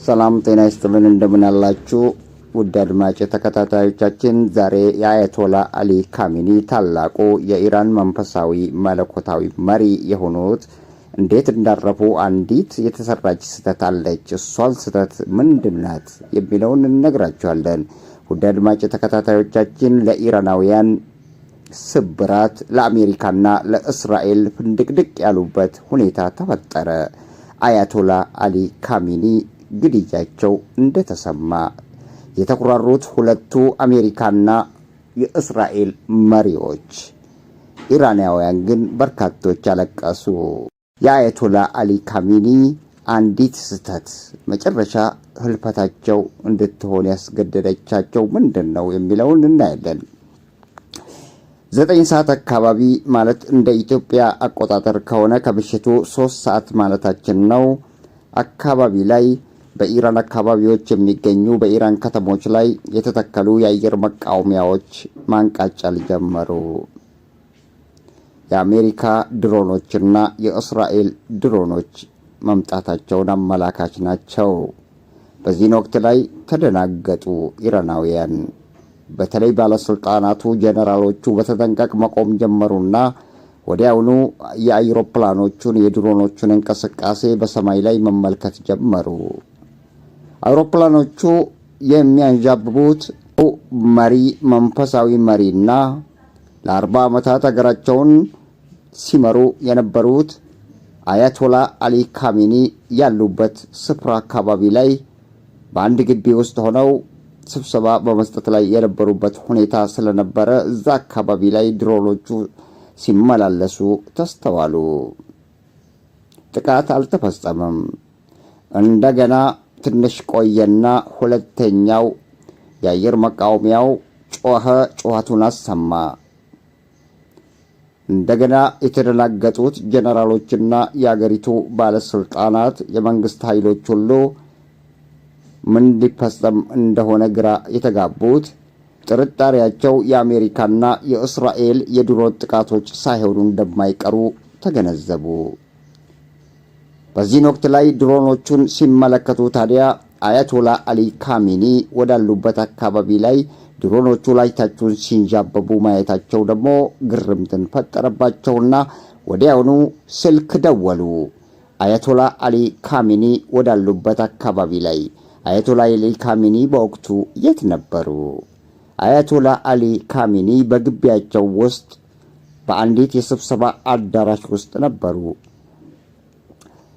ሰላም ጤና ይስጥልን እንደምን አላችሁ ውድ አድማጭ ተከታታዮቻችን። ዛሬ የአያቶላ አሊ ካሚኒ ታላቁ የኢራን መንፈሳዊ መለኮታዊ መሪ የሆኑት እንዴት እንዳረፉ አንዲት የተሰራች ስተት አለች። እሷን ስተት ምንድናት የሚለውን እንነግራችኋለን። ውድ አድማጭ ተከታታዮቻችን ለኢራናውያን ስብራት ለአሜሪካና ለእስራኤል ፍንድቅድቅ ያሉበት ሁኔታ ተፈጠረ። አያቶላ አሊ ካሚኒ ግድያቸው እንደተሰማ የተቆራሩት ሁለቱ አሜሪካና የእስራኤል መሪዎች፣ ኢራናውያን ግን በርካቶች አለቀሱ። የአያቶላ አሊ ካሚኒ አንዲት ስተት መጨረሻ ህልፈታቸው እንድትሆን ያስገደደቻቸው ምንድነው የሚለውን እናያለን። 9 ሰዓት አካባቢ ማለት እንደ ኢትዮጵያ አቆጣጠር ከሆነ ከምሽቱ 3 ሰዓት ማለታችን ነው አካባቢ ላይ በኢራን አካባቢዎች የሚገኙ በኢራን ከተሞች ላይ የተተከሉ የአየር መቃወሚያዎች ማንቃጨል ጀመሩ። የአሜሪካ ድሮኖችና የእስራኤል ድሮኖች መምጣታቸውን አመላካች ናቸው። በዚህን ወቅት ላይ ተደናገጡ ኢራናውያን። በተለይ ባለስልጣናቱ ጀነራሎቹ በተጠንቀቅ መቆም ጀመሩና ወዲያውኑ የአውሮፕላኖቹን የድሮኖቹን እንቅስቃሴ በሰማይ ላይ መመልከት ጀመሩ። አውሮፕላኖቹ የሚያንዣብቡት መሪ መንፈሳዊ መሪና ለ40 ዓመታት ሀገራቸውን ሲመሩ የነበሩት አያቶላ አሊ ካሚኒ ያሉበት ስፍራ አካባቢ ላይ በአንድ ግቢ ውስጥ ሆነው ስብሰባ በመስጠት ላይ የነበሩበት ሁኔታ ስለነበረ እዛ አካባቢ ላይ ድሮኖቹ ሲመላለሱ ተስተዋሉ። ጥቃት አልተፈጸመም። እንደገና ትንሽ ቆየና ሁለተኛው የአየር መቃወሚያው ጩኸቱን አሰማ። እንደገና የተደናገጡት ጀነራሎችና የአገሪቱ ባለስልጣናት የመንግስት ኃይሎች ሁሉ ምን ሊፈጸም እንደሆነ ግራ የተጋቡት ጥርጣሬያቸው የአሜሪካና የእስራኤል የድሮን ጥቃቶች ሳይሆኑ እንደማይቀሩ ተገነዘቡ። በዚህ ወቅት ላይ ድሮኖቹን ሲመለከቱ ታዲያ አያቶላ አሊ ካሚኒ ወዳሉበት አካባቢ ላይ ድሮኖቹ ላይታቸውን ሲንዣበቡ ማየታቸው ደግሞ ግርምትን ፈጠረባቸውና ወዲያውኑ ስልክ ደወሉ። አያቶላ አሊ ካሚኒ ወዳሉበት አካባቢ ላይ አያቶላ አሊ ካሚኒ በወቅቱ የት ነበሩ? አያቶላ አሊ ካሚኒ በግቢያቸው ውስጥ በአንዲት የስብሰባ አዳራሽ ውስጥ ነበሩ።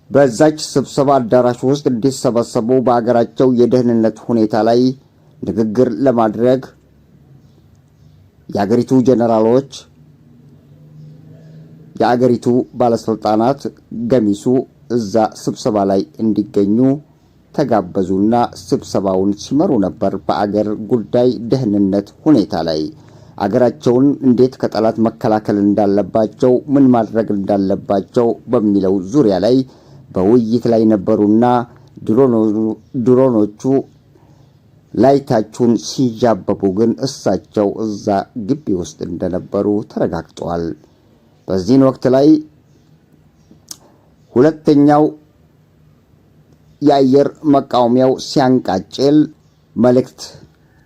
በዛች ስብሰባ አዳራሽ ውስጥ እንዲሰበሰቡ በአገራቸው የደህንነት ሁኔታ ላይ ንግግር ለማድረግ የአገሪቱ ጀነራሎች፣ የአገሪቱ ባለስልጣናት ገሚሱ እዛ ስብሰባ ላይ እንዲገኙ ተጋበዙና ስብሰባውን ሲመሩ ነበር። በአገር ጉዳይ ደህንነት ሁኔታ ላይ አገራቸውን እንዴት ከጠላት መከላከል እንዳለባቸው፣ ምን ማድረግ እንዳለባቸው በሚለው ዙሪያ ላይ በውይይት ላይ ነበሩና ድሮኖቹ ላይታችሁን ሲጃበቡ ግን እሳቸው እዛ ግቢ ውስጥ እንደነበሩ ተረጋግጧል። በዚህን ወቅት ላይ ሁለተኛው የአየር መቃወሚያው ሲያንቃጭል መልእክት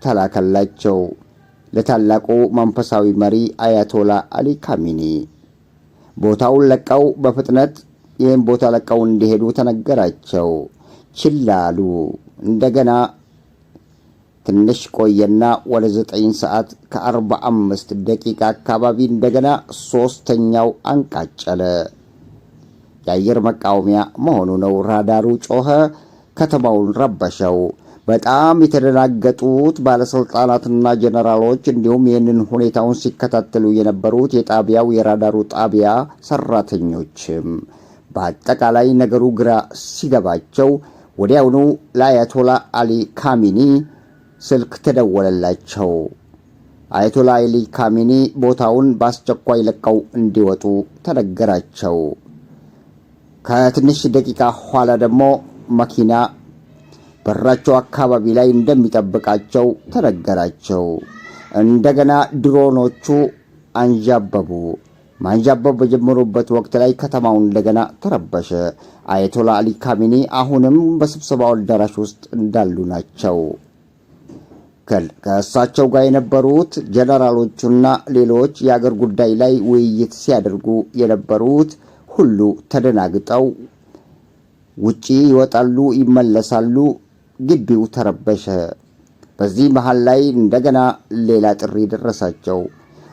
ተላከላቸው ለታላቁ መንፈሳዊ መሪ አያቶላ አሊ ካሚኒ። ቦታውን ለቀው በፍጥነት ይህን ቦታ ለቀው እንዲሄዱ ተነገራቸው። ችላ አሉ። እንደገና ትንሽ ቆየና ወደ 9 ሰዓት ከ45 ደቂቃ አካባቢ እንደገና ሶስተኛው አንቃጨለ። የአየር መቃወሚያ መሆኑ ነው። ራዳሩ ጮኸ፣ ከተማውን ረበሸው። በጣም የተደናገጡት ባለስልጣናትና ጀነራሎች እንዲሁም ይህንን ሁኔታውን ሲከታተሉ የነበሩት የጣቢያው የራዳሩ ጣቢያ ሰራተኞችም በአጠቃላይ ነገሩ ግራ ሲገባቸው ወዲያውኑ ለአያቶላ አሊ ካሚኒ ስልክ ተደወለላቸው። አያቶላ አሊ ካሚኒ ቦታውን በአስቸኳይ ለቀው እንዲወጡ ተነገራቸው። ከትንሽ ደቂቃ ኋላ ደግሞ መኪና በራቸው አካባቢ ላይ እንደሚጠብቃቸው ተነገራቸው። እንደገና ድሮኖቹ አንዣበቡ። ማንዣበብ በጀመሩበት ወቅት ላይ ከተማው እንደገና ተረበሸ። አያቶላ አሊ ካሚኒ አሁንም በስብሰባው አዳራሽ ውስጥ እንዳሉ ናቸው። ከእሳቸው ጋር የነበሩት ጀነራሎቹና ሌሎች የአገር ጉዳይ ላይ ውይይት ሲያደርጉ የነበሩት ሁሉ ተደናግጠው ውጪ ይወጣሉ፣ ይመለሳሉ። ግቢው ተረበሸ። በዚህ መሃል ላይ እንደገና ሌላ ጥሪ ደረሳቸው።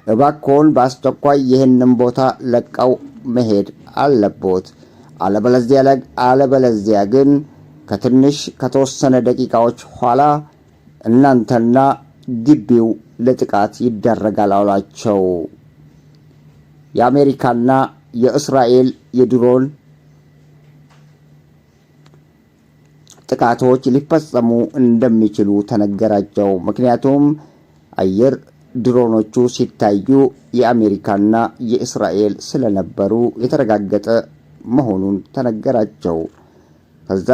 እባክዎን በአስቸኳይ ይህንን ቦታ ለቀው መሄድ አለቦት፣ አለበለዚያ ግን ከተወሰነ ደቂቃዎች ኋላ እናንተና ግቢው ለጥቃት ይዳረጋል አሏቸው። የአሜሪካና የእስራኤል የድሮን ጥቃቶች ሊፈጸሙ እንደሚችሉ ተነገራቸው። ምክንያቱም አየር ድሮኖቹ ሲታዩ የአሜሪካና የእስራኤል ስለነበሩ የተረጋገጠ መሆኑን ተነገራቸው። ከዛ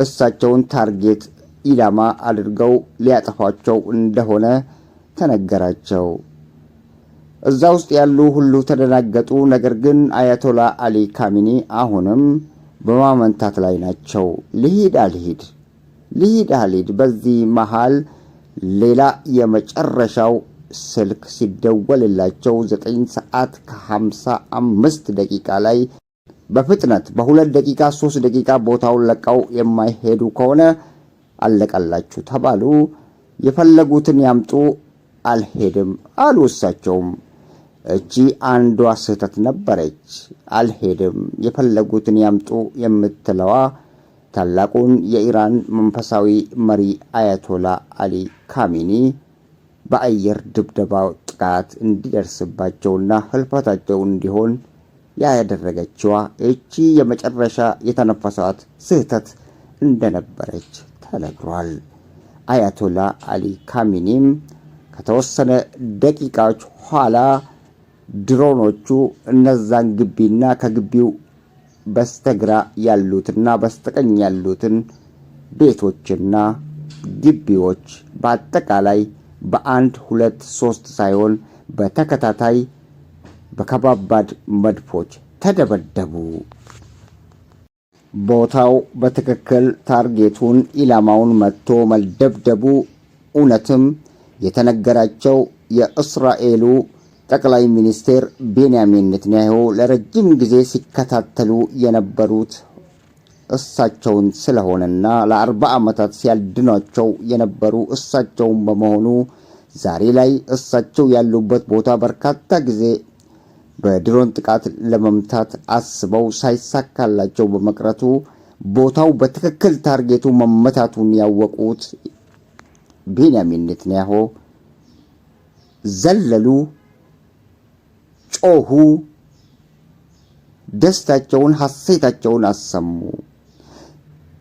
እሳቸውን ታርጌት ኢላማ አድርገው ሊያጠፏቸው እንደሆነ ተነገራቸው። እዛ ውስጥ ያሉ ሁሉ ተደናገጡ። ነገር ግን አያቶላ አሊ ካሚኒ አሁንም በማመንታት ላይ ናቸው። ልሂድ አልሂድ። በዚህ መሃል ሌላ የመጨረሻው ስልክ ሲደወልላቸው 9 ሰዓት ከ55 ደቂቃ ላይ በፍጥነት በ2 ደቂቃ 3 ደቂቃ ቦታውን ለቀው የማይሄዱ ከሆነ አለቀላችሁ ተባሉ። የፈለጉትን ያምጡ፣ አልሄድም አሉ። እሳቸውም እቺ አንዷ ስህተት ነበረች። አልሄድም፣ የፈለጉትን ያምጡ የምትለዋ ታላቁን የኢራን መንፈሳዊ መሪ አያቶላ አሊ ካሚኒ በአየር ድብደባ ጥቃት እንዲደርስባቸውና ህልፈታቸው እንዲሆን ያደረገችዋ እቺ የመጨረሻ የተነፈሷት ስህተት እንደነበረች ተነግሯል። አያቶላ አሊ ካሚኒም ከተወሰነ ደቂቃዎች ኋላ ድሮኖቹ እነዛን ግቢና ከግቢው በስተግራ ያሉትና በስተቀኝ ያሉትን ቤቶችና ግቢዎች በአጠቃላይ በ1 2 3 ሳይሆን በተከታታይ በከባባድ መድፎች ተደበደቡ። ቦታው በትክክል ታርጌቱን ኢላማውን መጥቶ መደብደቡ እውነትም የተነገራቸው የእስራኤሉ ጠቅላይ ሚኒስቴር ቤንያሚን ኔታንያሁ ለረጅም ጊዜ ሲከታተሉ የነበሩት እሳቸውን ስለሆነና ለ40 ዓመታት ሲያድኗቸው የነበሩ እሳቸውን በመሆኑ ዛሬ ላይ እሳቸው ያሉበት ቦታ በርካታ ጊዜ በድሮን ጥቃት ለመምታት አስበው ሳይሳካላቸው በመቅረቱ ቦታው በትክክል ታርጌቱ መመታቱን ያወቁት ቤንያሚን ኔታንያሁ ዘለሉ፣ ጮሁ፣ ደስታቸውን ሐሴታቸውን አሰሙ።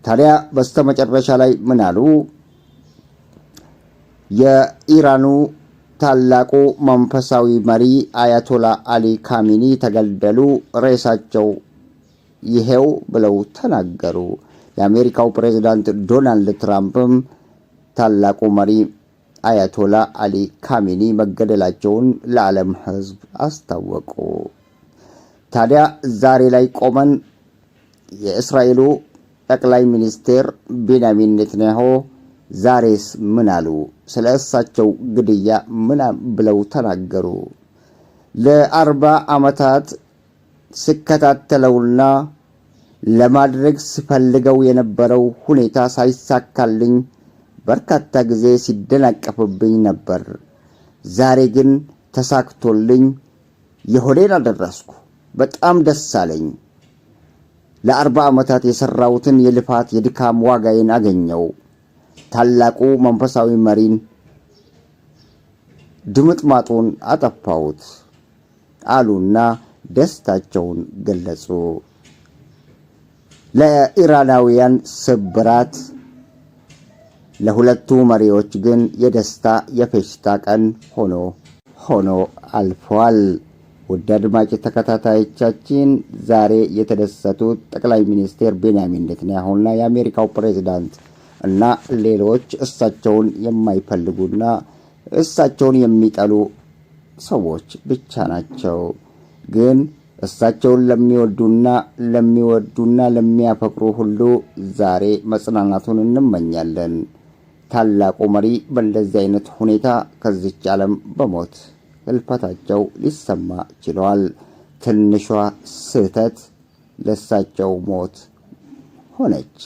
ታዲያ በስተመጨረሻ ላይ ምን አሉ? የኢራኑ ታላቁ መንፈሳዊ መሪ አያቶላ አሊ ካሚኒ ተገደሉ፣ ሬሳቸው ይሄው ብለው ተናገሩ። የአሜሪካው ፕሬዝዳንት ዶናልድ ትራምፕም ታላቁ መሪ አያቶላ አሊ ካሚኒ መገደላቸውን ለዓለም ሕዝብ አስታወቁ። ታዲያ ዛሬ ላይ ቆመን የእስራኤሉ ጠቅላይ ሚኒስቴር ቤንያሚን ኔታንያሁ ዛሬስ ምን አሉ? ስለ እሳቸው ግድያ ምን ብለው ተናገሩ? ለ40 ዓመታት ስከታተለውና ለማድረግ ስፈልገው የነበረው ሁኔታ ሳይሳካልኝ በርካታ ጊዜ ሲደናቀፍብኝ ነበር። ዛሬ ግን ተሳክቶልኝ የሆዴን አደረስኩ። በጣም ደስ አለኝ። ለ40 ዓመታት የሰራሁትን የልፋት የድካም ዋጋዬን አገኘው። ታላቁ መንፈሳዊ መሪን ድምጥማጡን አጠፋሁት አሉና ደስታቸውን ገለጹ። ለኢራናውያን ስብራት፣ ለሁለቱ መሪዎች ግን የደስታ የፌሽታ ቀን ሆኖ አልፏል። ውድ አድማጭ ተከታታዮቻችን ዛሬ የተደሰቱት ጠቅላይ ሚኒስቴር ቤንያሚን ኔታንያሁና የአሜሪካው ፕሬዝዳንት እና ሌሎች እሳቸውን የማይፈልጉና እሳቸውን የሚጠሉ ሰዎች ብቻ ናቸው። ግን እሳቸውን ለሚወዱና ለሚያፈቅሩ ሁሉ ዛሬ መጽናናቱን እንመኛለን። ታላቁ መሪ በእንደዚህ አይነት ሁኔታ ከዚች ዓለም በሞት ህልፈታቸው ሊሰማ ችሏል። ትንሿ ስህተት ለእሳቸው ሞት ሆነች።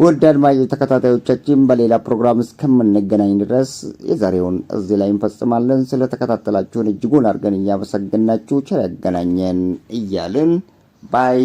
ውድ አድማጭ ተከታታዮቻችን በሌላ ፕሮግራም እስከምንገናኝ ድረስ የዛሬውን እዚህ ላይ እንፈጽማለን። ስለተከታተላችሁን እጅጉን አድርገን እያመሰገናችሁ ቸር ያገናኘን እያልን ባይ